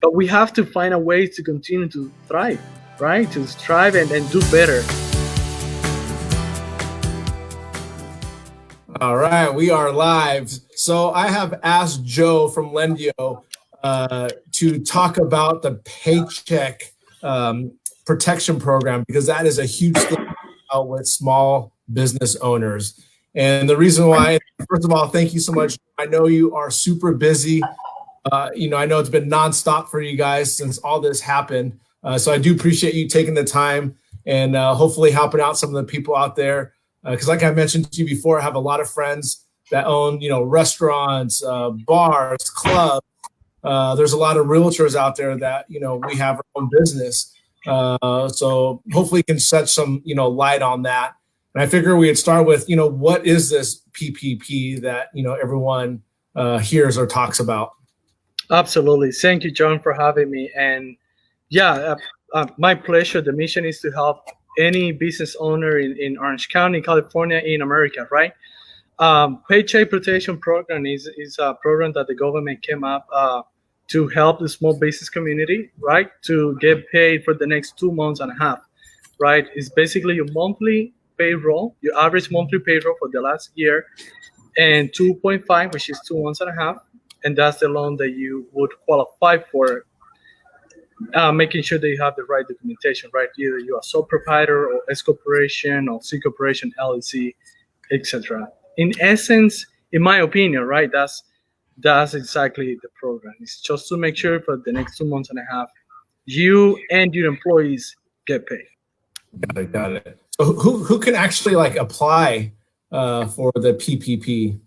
but we have to find a way to continue to thrive, right? To strive and do better. All right, we are live. So I have asked Joe from Lendio to talk about the Paycheck Protection Program, because that is a huge thing out with small business owners. And the reason why, first of all, thank you so much. I know you are super busy. I know it's been nonstop for you guys since all this happened. So I do appreciate you taking the time and hopefully helping out some of the people out there. Because like I mentioned to you before, I have a lot of friends that own, restaurants, bars, clubs. There's a lot of realtors out there that, we have our own business. So hopefully can shed some, light on that. And I figure we'd start with, what is this PPP that, everyone hears or talks about? Absolutely. Thank you, John, for having me. And yeah, my pleasure. The mission is to help any business owner in Orange County, California, in America, right? Paycheck Protection Program is a program that the government came up to help the small business community, right? To get paid for the next 2 months and a half, right? It's basically your monthly payroll, your average monthly payroll for the last year, and 2.5, which is 2 months and a half. And that's the loan that you would qualify for, making sure that you have the right documentation, right? Either you're a sole proprietor or S corporation or C corporation, LLC, etc. In essence, in my opinion, right, that's exactly the program. It's just to make sure for the next 2 months and a half, you and your employees get paid. Got it. So who can actually apply for the PPP?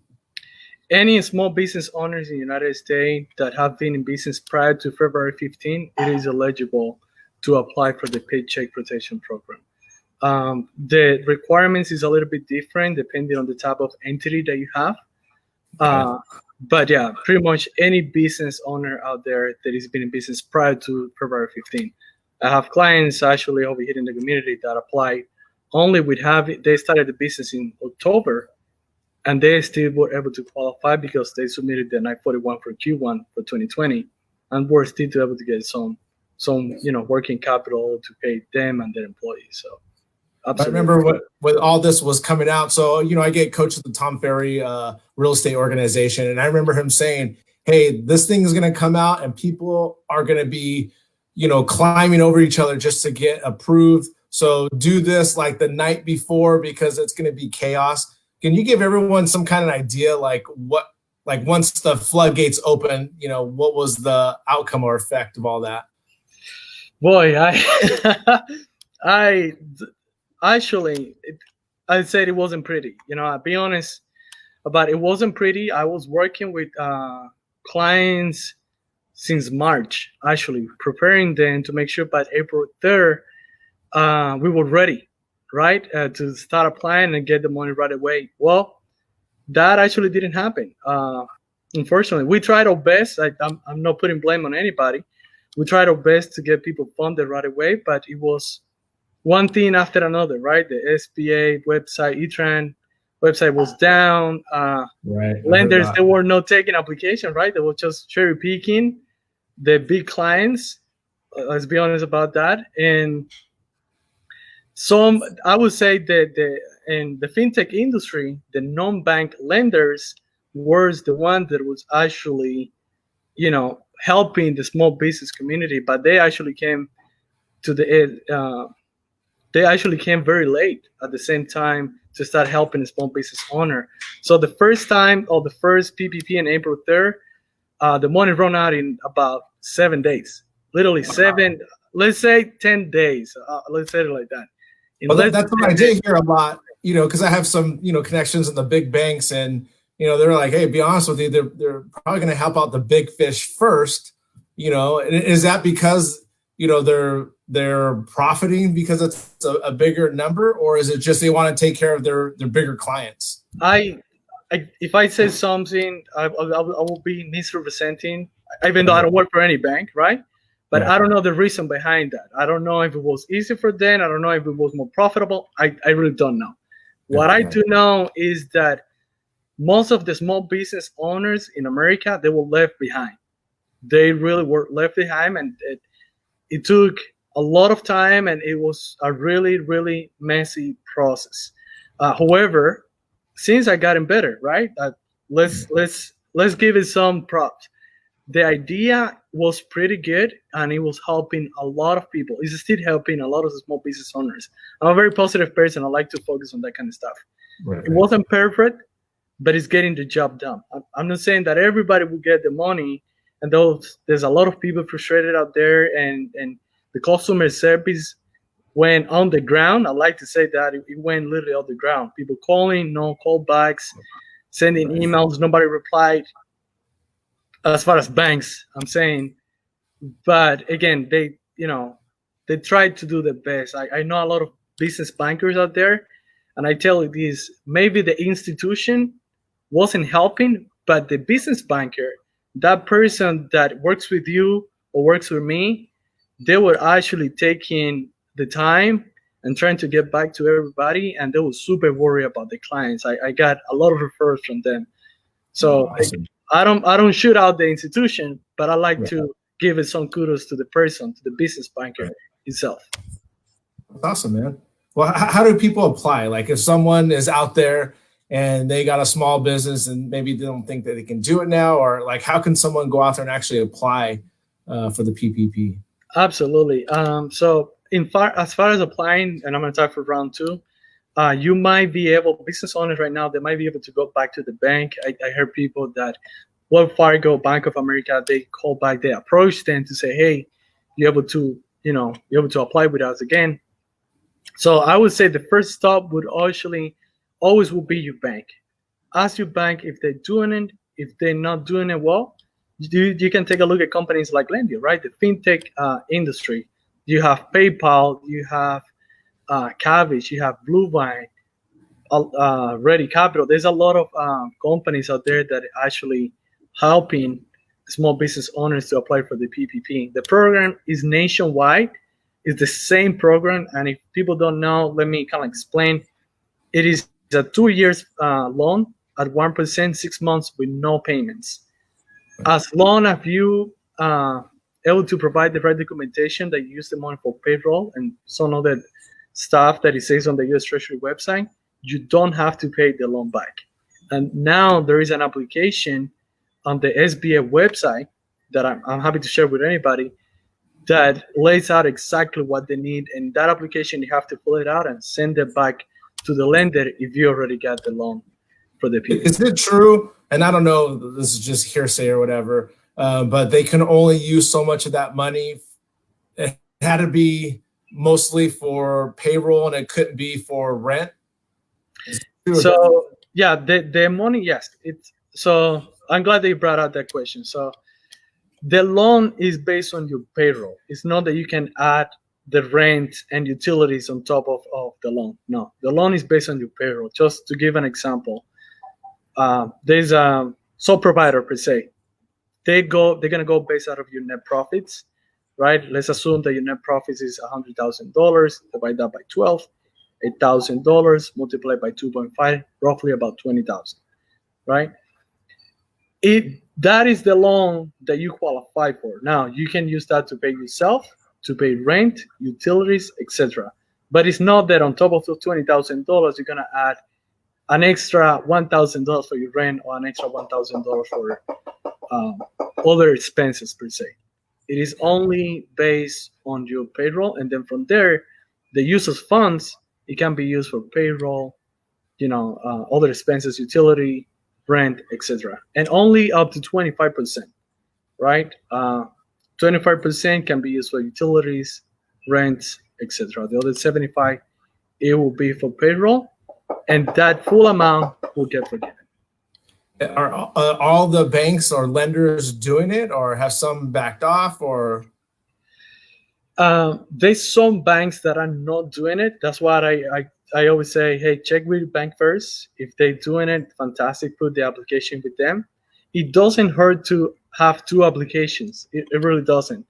Any small business owners in the United States that have been in business prior to February 15, it is eligible to apply for the Paycheck Protection Program. The requirements is a little bit different depending on the type of entity that you have. But yeah, pretty much any business owner out there that has been in business prior to February 15. I have clients actually over here in the community that applied only they started the business in October, and they still were able to qualify because they submitted the 941 for Q1 for 2020, and were still able to get some working capital to pay them and their employees. So, absolutely. I remember when all this was coming out. So I get coached at the Tom Ferry real estate organization, and I remember him saying, "Hey, this thing is going to come out, and people are going to be, climbing over each other just to get approved. So do this like the night before because it's going to be chaos." Can you give everyone some kind of idea, once the floodgates open, what was the outcome or effect of all that? Boy, I'd say it wasn't pretty. I'll be honest about it. Wasn't pretty. I was working with clients since March, actually preparing them to make sure by April 3rd, we were ready. Right, to start applying and get the money right away. Well, that actually didn't happen. Unfortunately, we tried our best. I'm not putting blame on anybody. We tried our best to get people funded right away, but it was one thing after another, right? The SBA website, E-Tran website was down. Lenders, they were not taking application, right? They were just cherry picking the big clients. Let's be honest about that. And I would say that in the fintech industry, the non-bank lenders was the one that was actually, helping the small business community. But they actually came very late at the same time to start helping the small business owner. So the first time of the first PPP on April 3rd, the money ran out in about 7 days. Literally 7, let's say 10 days. Let's say it like that. Well, that's what I did hear a lot, because I have some, connections in the big banks, and, they're like, hey, be honest with you, they're probably going to help out the big fish first, is that because, they're profiting because it's a bigger number, or is it just they want to take care of their bigger clients? If I say something, I will be misrepresenting, even though I don't work for any bank, right? But I don't know the reason behind that. I don't know if it was easy for them. I don't know if it was more profitable. I really don't know. What I do know is that most of the small business owners in America, they were left behind. they really were left behind, and it took a lot of time, and it was a really, really messy process. However, since I gotten better, right? Let's give it some props. The idea was pretty good, and it was helping a lot of people. It's still helping a lot of the small business owners. I'm a very positive person. I like to focus on that kind of stuff. Right. It wasn't perfect, but it's getting the job done. I'm not saying that everybody will get the money, and there's a lot of people frustrated out there, and the customer service went on the ground. I like to say that it went literally on the ground. People calling, no callbacks, sending emails, nobody replied. As far as banks, I'm saying, but again, they tried to do the best. I know a lot of business bankers out there, and I tell you this: maybe the institution wasn't helping, but the business banker, that person that works with you or works with me, they were actually taking the time and trying to get back to everybody, and they were super worried about the clients. I got a lot of referrals from them. So Awesome. I don't shoot out the institution, but I like to give it some kudos to the person, to the business banker itself. That's awesome, man. Well, how do people apply? Like if someone is out there and they got a small business and maybe they don't think that they can do it now, or like how can someone go out there and actually apply for the PPP? Absolutely. So as far as applying, and I'm going to talk for round two, you might be able, business owners right now, they might be able to go back to the bank. I heard people that Wells Fargo, Bank of America, they call back, they approach them to say, hey, you're able to apply with us again. So I would say the first stop would always will be your bank. Ask your bank if they're doing it. If they're not doing it well, you can take a look at companies like Lendio, right? The fintech industry. You have PayPal, you have Cabbage, you have Bluevine, Ready Capital. There's a lot of companies out there that are actually helping small business owners to apply for the PPP. The program is nationwide. It's the same program, and if people don't know, let me kind of explain. It is a 2 years loan at 1%, 6 months with no payments. As long as you able to provide the right documentation that you use the money for payroll and some other stuff that it says on the U.S. Treasury website, you don't have to pay the loan back. And now there is an application on the SBA website that I'm happy to share with anybody that lays out exactly what they need. And that application, you have to fill it out and send it back to the lender if you already got the loan for the people. Is it true? And I don't know, this is just hearsay or whatever, but they can only use so much of that money. It had to be mostly for payroll and it couldn't be for rent. So yeah, the money, yes. So I'm glad that you brought out that question. So the loan is based on your payroll. It's not that you can add the rent and utilities on top of the loan. No, the loan is based on your payroll. Just to give an example, there's a sole provider per se. They're gonna go based out of your net profits, right? Let's assume that your net profits is $100,000. Divide that by 12, $8,000 multiplied by 2.5, roughly about 20,000, right? That is the loan that you qualify for. Now you can use that to pay yourself, to pay rent, utilities, etc. But it's not that on top of those $20,000 you're gonna add an extra $1,000 for your rent or an extra $1,000 for other expenses per se. It is only based on your payroll, and then from there, the use of funds, it can be used for payroll, other expenses, utility, rent, etc. And only up to 25%, right? 25% can be used for utilities, rents, etc. The other 75, it will be for payroll, and that full amount will get forgiven. Are all the banks or lenders doing it, or have some backed off, or? There's some banks that are not doing it. That's why I always say, hey, check with your bank first. If they're doing it, fantastic, put the application with them. It doesn't hurt to have two applications. It really doesn't.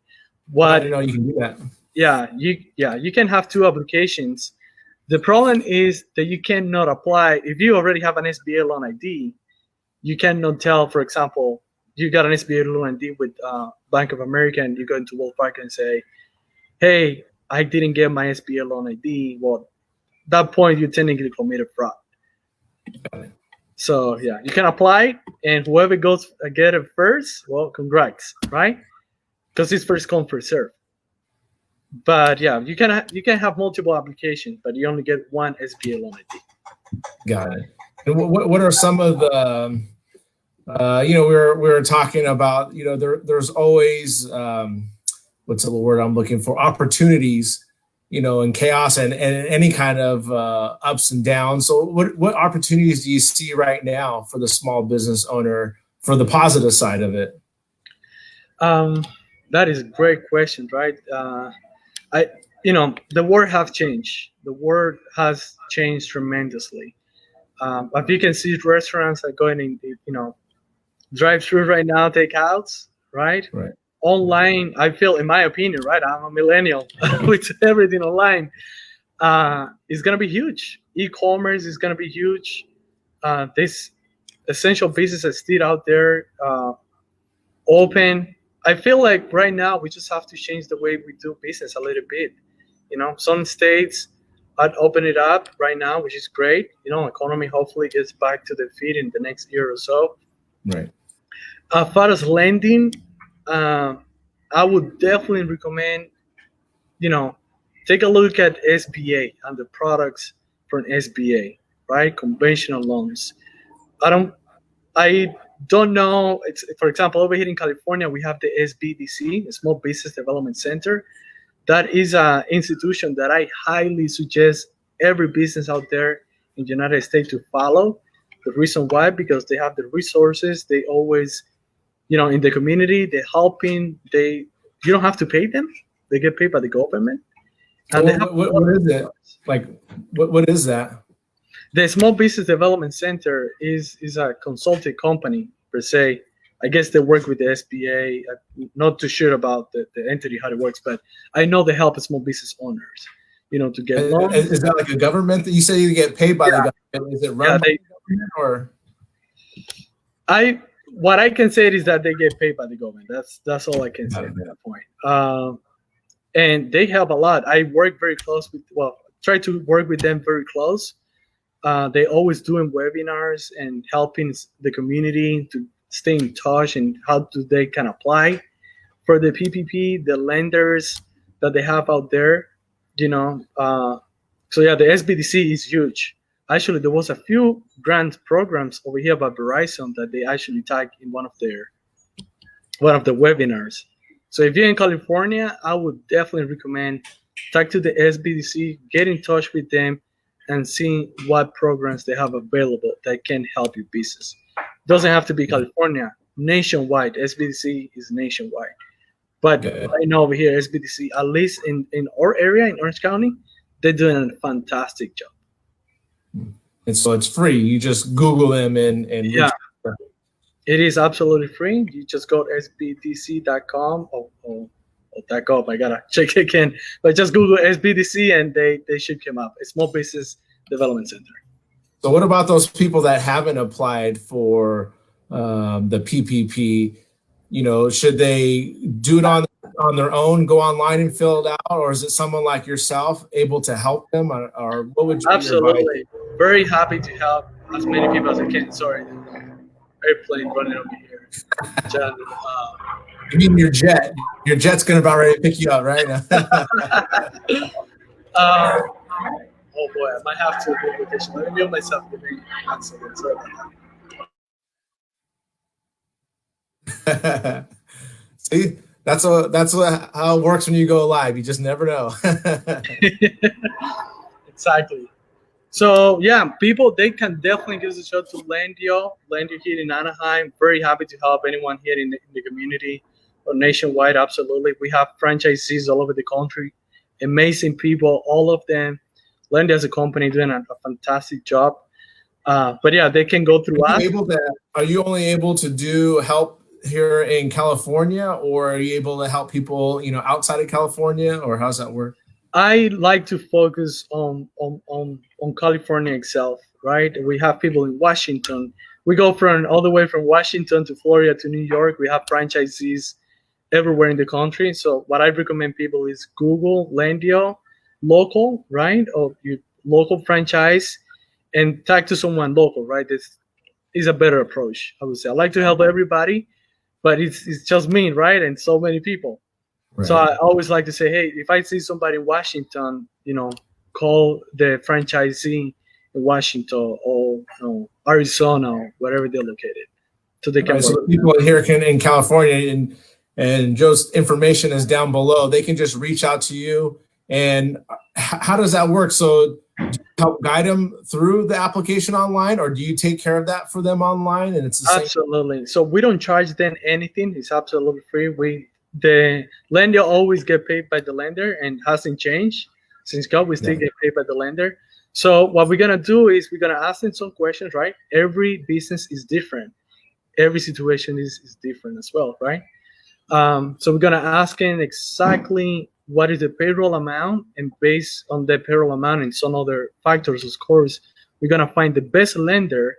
I didn't know you can do that. Yeah, you can have two applications. The problem is that you cannot apply if you already have an SBA loan ID. You cannot tell, for example, you got an SBA loan ID with Bank of America and you go into Wells Fargo and say, hey, I didn't get my SBA loan ID. Well, at that point, you technically committed fraud. So yeah, you can apply, and whoever goes get it first, well, congrats, right? Because it's first come first serve. But yeah, you can have multiple applications, but you only get one SBA loan ID. Got it. And what are some of the we were talking about, there's always what's the word I'm looking for, opportunities, and chaos and any kind of ups and downs. So what opportunities do you see right now for the small business owner for the positive side of it? That is a great question, right? The world has changed. The world has changed tremendously. If you can see, restaurants are going in, drive-through right now, takeouts, right? Right. Online, I feel, in my opinion, right? I'm a millennial with everything online. It's gonna be huge. E-commerce is gonna be huge. This essential business is still out there, open. I feel like right now we just have to change the way we do business a little bit. Some states I'd open it up right now, which is great. Economy hopefully gets back to the feet in the next year or so. Right. As far as lending, I would definitely recommend, take a look at SBA and the products from SBA, right? Conventional loans. I don't know. For example, over here in California, we have the SBDC, the Small Business Development Center. That is an institution that I highly suggest every business out there in the United States to follow. The reason why, because they have the resources. They always, in the community, they're helping. You don't have to pay them. They get paid by the government. And what is it? Like, what is that? The Small Business Development Center is a consulting company per se. I guess they work with the SBA. I'm not too sure about the entity, how it works, but I know they help small business owners, to get loans. Is that like a government that you say you get paid by the government? Is it run by the government or? What I can say is that they get paid by the government. That's all I can say at that point. And they help a lot. I work very close try to work with them very close. They always doing webinars and helping the community to stay in touch and how do they can apply for the PPP, the lenders that they have out there, So yeah, the SBDC is huge. Actually, there was a few grant programs over here by Verizon that they actually tagged in one of the webinars. So if you're in California, I would definitely recommend talk to the SBDC, get in touch with them, and see what programs they have available that can help your business. Doesn't have to be California. Nationwide, SBDC is nationwide. But I know over here, SBDC, at least in our area, in Orange County, they're doing a fantastic job. And so it's free. You just Google them and yeah, it is absolutely free. You just go to sbdc.com or .gov. I gotta check again, but just Google SBDC and they should come up. It's Small Business Development Center. So what about those people that haven't applied for the PPP? Should they do it on their own, go online and fill it out, or is it someone like yourself able to help them, or what would you? Absolutely, very happy to help as many people as I can. Sorry, airplane running over here. John, you mean your jet? Your jet's gonna about ready to pick you up right now. Oh boy, I might have to do vacation. Let me mute myself. Give me 1 second. Sorry about that. See, that's how it works when you go live. You just never know. Exactly. So yeah, people, they can definitely give us a shout to Lendio here in Anaheim. Very happy to help anyone here in the community or nationwide. Absolutely, we have franchisees all over the country. Amazing people, all of them. Lendio as a company doing a fantastic job. But yeah, they can go through us. Are you only able to do help here in California, or are you able to help people, outside of California, or how's that work? I like to focus on California itself, right? We have people in Washington. We go all the way from Washington to Florida to New York. We have franchisees everywhere in the country. So what I recommend people is Google Lendio local, right? Or your local franchise, and talk to someone local, right? This is a better approach, I would say. I like to help everybody, but it's just me, right? And so many people. So Right. I always like to say, hey, if I see somebody in Washington, call the franchisee in Washington or Arizona or wherever they're located, so they can Right. So work. the people here in California, and Joe's information is down below. They can just reach out to you. And how does that work? So do you help guide them through the application online, or do you take care of that for them online? And it's the same. Absolutely. So we don't charge them anything. It's absolutely free. The lender always get paid by the lender, and hasn't changed since God. We still Yeah. get paid by the lender. So what we're gonna do is we're gonna ask them some questions, right? Every business is different. Every situation is different as well, right? So we're gonna ask them exactly what is the payroll amount, and based on the payroll amount and some other factors, of course, we're gonna find the best lender,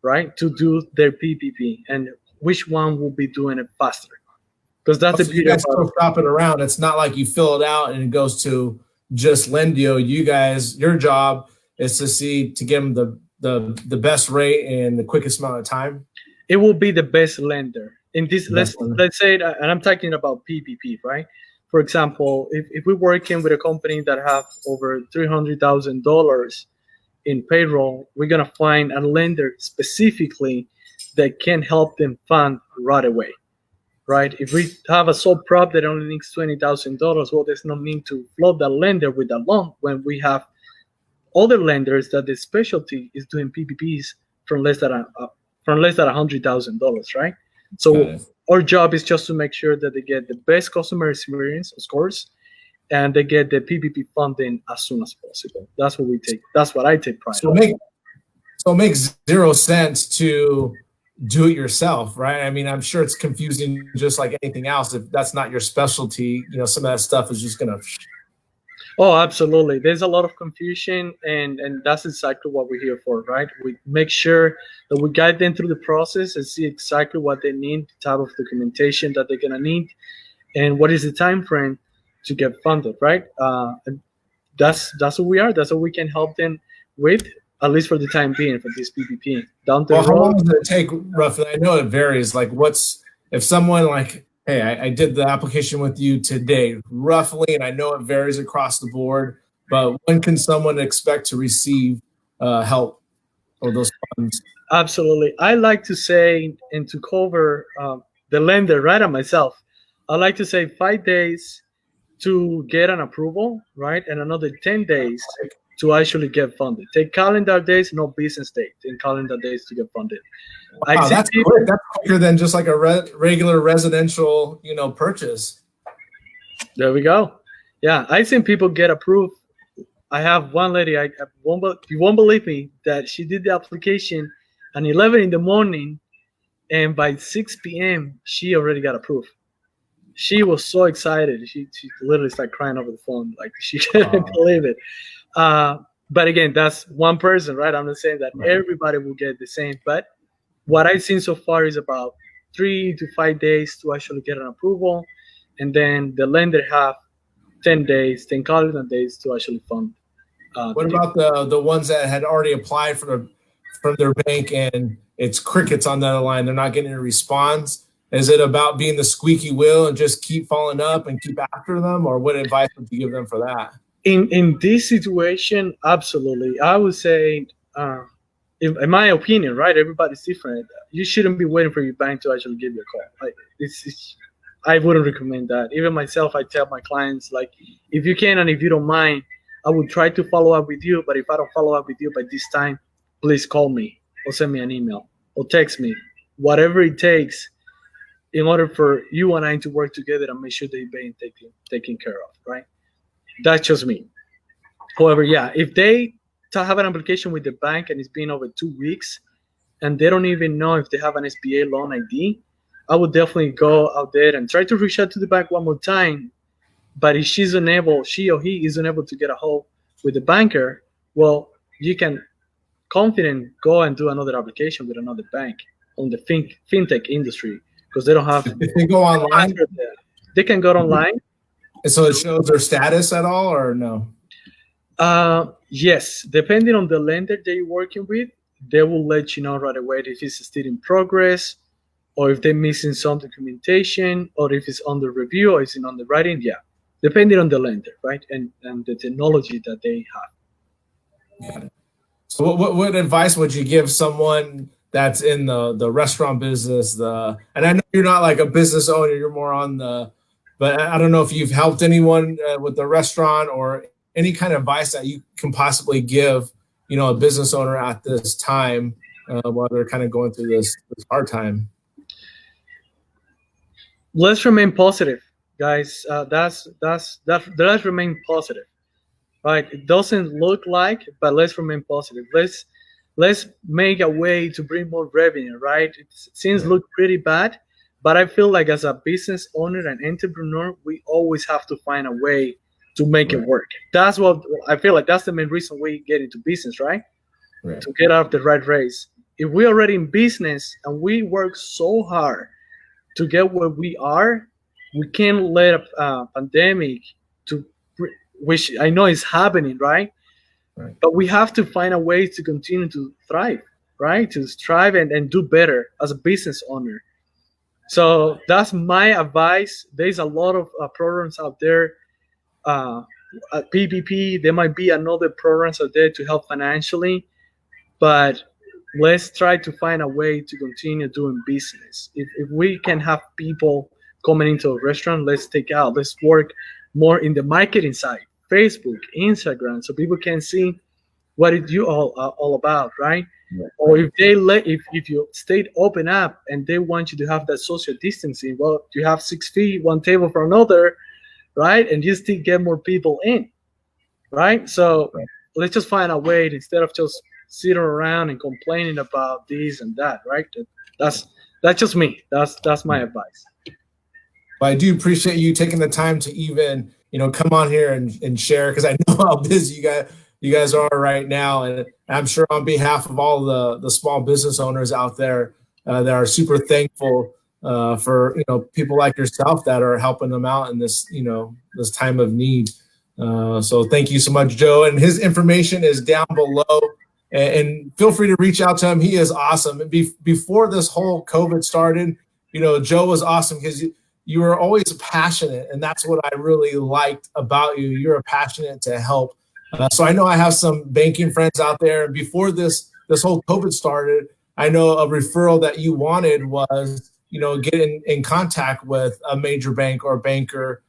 right, to do their PPP, and which one will be doing it faster. Because that's the So you beauty guys about still shop it around. It's not like you fill it out and it goes to just Lendio. You guys, your job is to give them the best rate in the quickest amount of time. it will be the best lender. In this, Best lender. let's say, and I'm talking about PPP, right? For example, if we're working with a company that have over $300,000 in payroll, we're gonna find a lender specifically that can help them fund right away, right? If we have a sole prop that only needs $20,000, well, there's no need to flood the lender with a loan when we have other lenders that the specialty is doing PPPs from less than $100,000, right? Got So it. our job is just to make sure that they get the best customer experience, of course, and they get the PPP funding as soon as possible. That's what we take. That's what I take pride So in. it makes zero sense to do it yourself, right? I mean, I'm sure it's confusing just like anything else. If that's not your specialty, some of that stuff is just gonna. Oh, absolutely. There's a lot of confusion, and that's exactly what we're here for, right? We make sure that we guide them through the process and see exactly what they need, the type of documentation that they're gonna need, and what is the time frame to get funded, right? And that's what we are. That's what we can help them with, at least for the time being, for this PPP. Down the Well, how road, long does it take roughly? I know it varies. Like, if someone like, hey, I did the application with you today, roughly, and I know it varies across the board, but when can someone expect to receive help or those funds? absolutely. I like to say, and to cover the lender, right, and myself, I like to say 5 days to get an approval, right, and another 10 days to actually get funded. Take calendar days, no business date, and calendar days to get funded. Wow, that's quick. That's quicker than just like a regular residential, purchase. There we go. Yeah, I've seen people get approved. I have one lady, you won't believe me, that she did the application at 11 in the morning, and by 6 p.m., she already got approved. She was so excited. She literally started crying over the phone. Like, she couldn't believe it. But again, that's one person, right? I'm not saying that everybody will get the same. But what I've seen so far is about 3 to 5 days to actually get an approval. And then the lender have 10 calendar days to actually fund. What about the ones that had already applied from their bank and it's crickets on the other line? They're not getting a response. Is it about being the squeaky wheel and just keep following up and keep after them, or what advice would you give them for that? In this situation, absolutely, I would say, in my opinion, right? Everybody's different. You shouldn't be waiting for your bank to actually give you a call. I wouldn't recommend that. Even myself, I tell my clients, like, if you can and if you don't mind, I would try to follow up with you. But if I don't follow up with you by this time, please call me or send me an email or text me, whatever it takes, in order for you and I to work together and make sure they're being taken care of, right? That's just me. However, yeah, if they have an application with the bank and it's been over 2 weeks and they don't even know if they have an SBA loan ID, I would definitely go out there and try to reach out to the bank one more time. But if she or he is unable to get a hold with the banker, well, you can confident go and do another application with another bank on the fintech industry, because they don't have. If they go online, They can go online. And so it shows their status at all, or no? Yes, depending on the lender that you're working with, they will let you know right away if it's still in progress, or if they're missing some documentation, or if it's under review, or it's in underwriting. Yeah, depending on the lender, right, and the technology that they have. Got it. So what advice would you give someone that's in the restaurant business? And I know you're not like a business owner, you're more on but I don't know if you've helped anyone with the restaurant, or any kind of advice that you can possibly give, a business owner at this time while they're kind of going through this hard time. Let's remain positive, guys. Let's remain positive, right? It doesn't look like, but let's remain positive. Let's make a way to bring more revenue, right? It seems look pretty bad, but I feel like as a business owner and entrepreneur, we always have to find a way to make it work. That's what I feel like. That's the main reason we get into business, right? To get out of the rat race. If we're already in business and we work so hard to get where we are, we can't let a pandemic which I know is happening, right? But we have to find a way to continue to thrive, right? To strive and do better as a business owner. So that's my advice. There's a lot of programs out there. At PPP, there might be another programs out there to help financially, but let's try to find a way to continue doing business. If we can have people coming into a restaurant, let's work more in the marketing side, Facebook, Instagram, so people can see what it you all about, right? Or if you stayed open up and they want you to have that social distancing, well, you have 6 feet, one table from another, right? And you still get more people in, right? So let's just find a way instead of just sitting around and complaining about this and that, right? That's just me. That's my advice. Well, I do appreciate you taking the time to even come on here and share, because I know how busy you guys are right now, and I'm sure on behalf of all the small business owners out there that are super thankful for people like yourself that are helping them out in this this time of need. So thank you so much, Joe. And his information is down below, and feel free to reach out to him. He is awesome. Before this whole COVID started, Joe was awesome because you were always passionate, and that's what I really liked about you. You're passionate to help. So I know I have some banking friends out there. Before this whole COVID started, I know a referral that you wanted was get in contact with a major bank or banker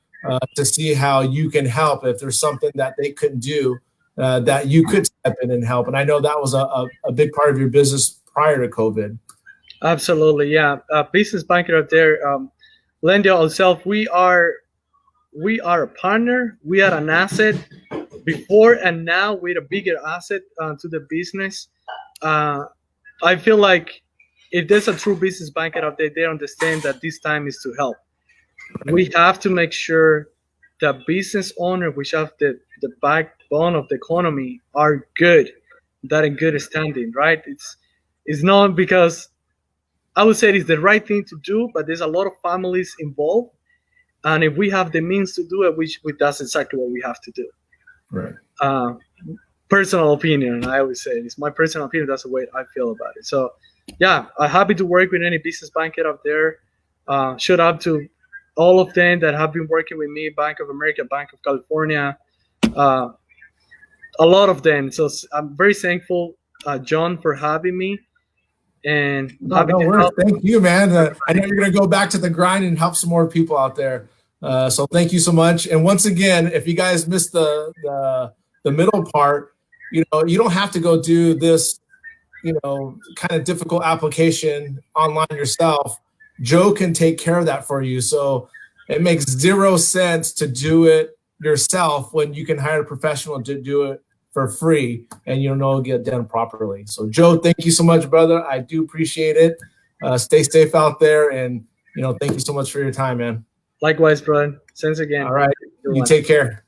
to see how you can help. If there's something that they couldn't do, that you could step in and help. And I know that was a big part of your business prior to COVID. Absolutely, yeah. Business banker out there, Lendio ourselves, we are a partner. We are an asset before, and now we're a bigger asset to the business. I feel like if there's a true business banker out there, they understand that this time is to help. We have to make sure that business owners, which have the backbone of the economy, are good, that in good standing, right? It's not because I would say it's the right thing to do, but there's a lot of families involved, and if we have the means to do it, that's exactly what we have to do. Right. Personal opinion, I always say it's my personal opinion. That's the way I feel about it. So, yeah, I'm happy to work with any business banker out there. Shout out to all of them that have been working with me, Bank of America, Bank of California, a lot of them. So I'm very thankful, John, for having me. And thank you, man. I know you're going to go back to the grind and help some more people out there. So thank you so much. And once again, if you guys missed the middle part, you don't have to go do this, kind of difficult application online yourself. Joe can take care of that for you. So it makes 0 sense to do it yourself when you can hire a professional to do it for free, and it'll get done properly. So Joe, thank you so much, brother. I do appreciate it. Stay safe out there, and thank you so much for your time, man. Likewise, brother. Thanks again. All right. You take care.